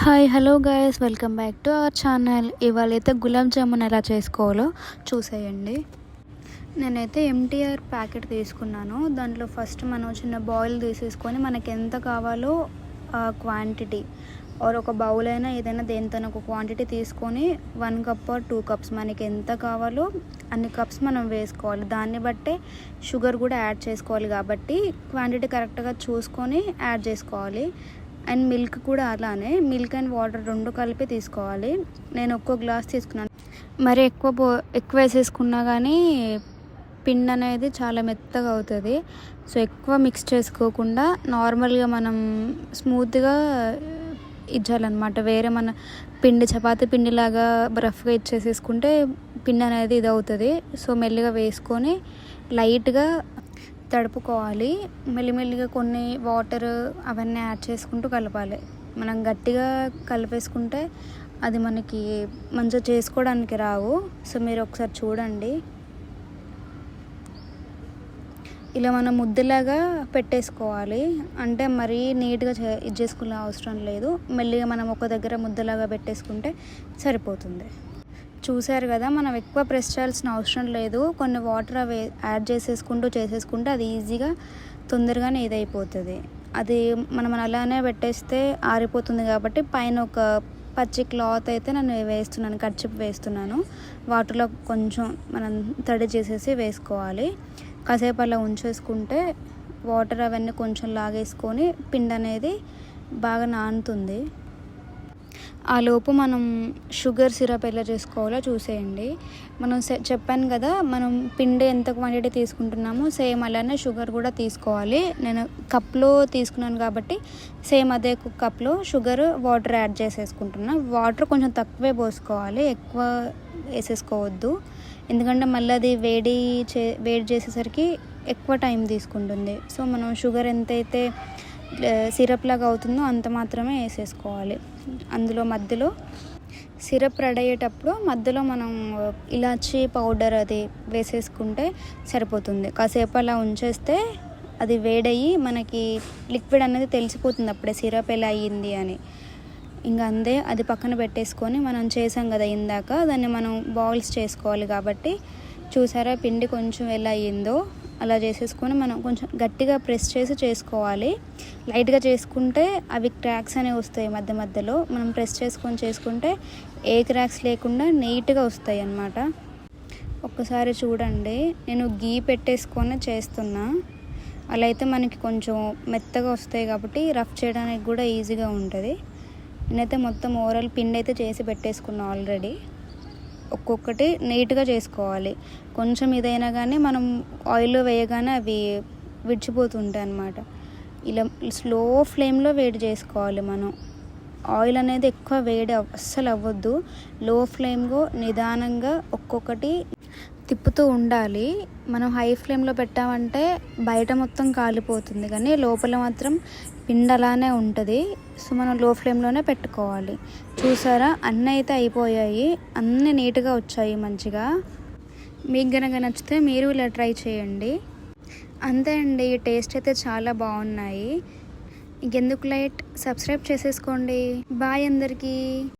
Hi hello guys, welcome back to our channel. ఇవాళైతే గులాబ్ జామున్ ఎలా చేసుకోవాలో చూసేయండి. నేనైతే ఎంటీఆర్ ప్యాకెట్ తీసుకున్నాను. దాంట్లో ఫస్ట్ మనం చిన్న బాయిల్ తీసేసుకొని మనకి ఎంత కావాలో క్వాంటిటీ ఒక బౌల్ అయినా ఏదైనా దేనితోనో ఒక క్వాంటిటీ తీసుకొని 1 కప్ ఆర్ 2 కప్స్ మనకి ఎంత కావాలో అన్ని కప్స్ మనం వేసుకోవాలి. దాన్ని బట్టే షుగర్ కూడా యాడ్ చేసుకోవాలి కాబట్టి క్వాంటిటీ కరెక్ట్గా చూసుకొని యాడ్ చేసుకోవాలి. అండ్ మిల్క్ కూడా అలానే, మిల్క్ అండ్ వాటర్ 2 కలిపి తీసుకోవాలి. నేను ఒక్కో గ్లాస్ తీసుకున్నాను. మరి ఎక్కువ వేసేసుకున్నా కానీ పిండి అనేది చాలా మెత్తగా అవుతుంది. సో ఎక్కువ మిక్స్ చేసుకోకుండా నార్మల్గా మనం స్మూత్గా ఇచ్చాలన్నమాట. వేరే మన చపాతీ పిండిలాగా రఫ్గా ఇచ్చేసేసుకుంటే పిండి అనేది ఇది అవుతుంది. సో మెల్లిగా వేసుకొని లైట్గా తడుపుకోవాలి. మెల్లిమెల్లిగా కొన్ని వాటర్ అవన్నీ యాడ్ చేసుకుంటూ కలపాలి. మనం గట్టిగా కలిపేసుకుంటే అది మనకి మంచిగా చేసుకోవడానికి రావు. సో మీరు ఒకసారి చూడండి. ఇలా మనం ముద్దలాగా పెట్టేసుకోవాలి. అంటే మరీ నీట్గా ఇది చేసుకునే అవసరం లేదు. మెల్లిగా మనం ఒక దగ్గర ముద్దలాగా పెట్టేసుకుంటే సరిపోతుంది. చూసారు కదా, మనం ఎక్కువ ప్రెస్ చేయాల్సిన అవసరం లేదు. కొన్ని వాటర్ అవి యాడ్ చేసేసుకుంటే అది ఈజీగా తొందరగానే ఇదైపోతుంది. అది మనం అలానే పెట్టేస్తే ఆరిపోతుంది కాబట్టి పైన ఒక పచ్చి క్లాత్ అయితే నేను వేస్తున్నాను, కర్చీప్ వేస్తున్నాను. వాటర్లో కొంచెం మనం తడి చేసేసి వేసుకోవాలి. కాసేపు అలా ఉంచేసుకుంటే వాటర్ అవన్నీ కొంచెం లాగేసుకొని పిండి అనేది బాగా నానుతుంది. ఆ లోపు మనం షుగర్ సిరప్ ఎలా చేసుకోవాలో చూసేయండి. మనం చెప్పాను కదా, మనం పిండి ఎంత క్వాంటిటీ తీసుకుంటున్నామో సేమ్ అలానే షుగర్ కూడా తీసుకోవాలి. నేను కప్లో తీసుకున్నాను కాబట్టి సేమ్ అదే కప్లో షుగర్ వాటర్ యాడ్ చేసేసుకుంటున్నా. వాటర్ కొంచెం తక్కువే పోసుకోవాలి, ఎక్కువ వేసేసుకోవద్దు. ఎందుకంటే మళ్ళీ అది వేడి చేసేసరికి ఎక్కువ టైం తీసుకుంటుంది. సో మనం షుగర్ ఎంతైతే సిరప్ లాగా అవుతుందో అంత మాత్రమే వేసేసుకోవాలి. అందులో మధ్యలో సిరప్ రెడీ అయ్యేటప్పుడు మధ్యలో మనం ఇలాచీ పౌడర్ అది వేసేసుకుంటే సరిపోతుంది. కాసేపు అలా ఉంచేస్తే అది వేడయ్యి మనకి లిక్విడ్ అనేది తెలిసిపోతుంది అప్పుడే సిరప్ ఎలా అయ్యింది అని. ఇంకా అందే అది పక్కన పెట్టేసుకొని మనం చేసాం కదా ఇందాక, దాన్ని మనం బాల్స్ చేసుకోవాలి. కాబట్టి చూసారా పిండి కొంచెం ఎలా అయ్యిందో అలా చేసేసుకొని మనం కొంచెం గట్టిగా ప్రెస్ చేసి చేసుకోవాలి. లైట్గా చేసుకుంటే అవి క్రాక్స్ అనేవి వస్తాయి మధ్యలో. మనం ప్రెస్ చేసుకుంటే ఏ క్రాక్స్ లేకుండా నీట్గా వస్తాయి అన్నమాట. ఒక్కసారి చూడండి, నేను గీ పెట్టేసుకొని చేస్తున్నా. అలా అయితే మనకి కొంచెం మెత్తగా వస్తాయి కాబట్టి రఫ్ చేయడానికి కూడా ఈజీగా ఉంటుంది. నేనైతే మొత్తం ఓవరాల్ పిండి అయితే చేసి పెట్టేసుకున్నా ఆల్రెడీ. ఒక్కొక్కటి నీట్గా చేసుకోవాలి. కొంచెం ఇదైనా కానీ మనం ఆయిల్లో వేయగానే అవి విడిచిపోతుంటాయి అన్నమాట. ఇలా స్లో ఫ్లేమ్లో వేడి చేసుకోవాలి. మనం ఆయిల్ అనేది ఎక్కువ వేడి అస్సలు అవ్వద్దు. లో ఫ్లేమ్లో నిదానంగా ఒక్కొక్కటి తిప్పుతూ ఉండాలి. మనం హై ఫ్లేమ్లో పెట్టామంటే బయట మొత్తం కాలిపోతుంది, కానీ లోపల మాత్రం పిండి అలానే ఉంటుంది. సో మనం లో ఫ్లేమ్లోనే పెట్టుకోవాలి. చూసారా, అన్నీ అయితే అయిపోయాయి, అన్నీ నీట్గా వచ్చాయి మంచిగా. మీకు కనుక నచ్చితే మీరు ఇలా ట్రై చేయండి. అంతే అండి, టేస్ట్ అయితే చాలా బాగున్నాయి. ఇంకెందుకు లైట్, సబ్స్క్రైబ్ చేసేసుకోండి. బాయ్ అందరికీ.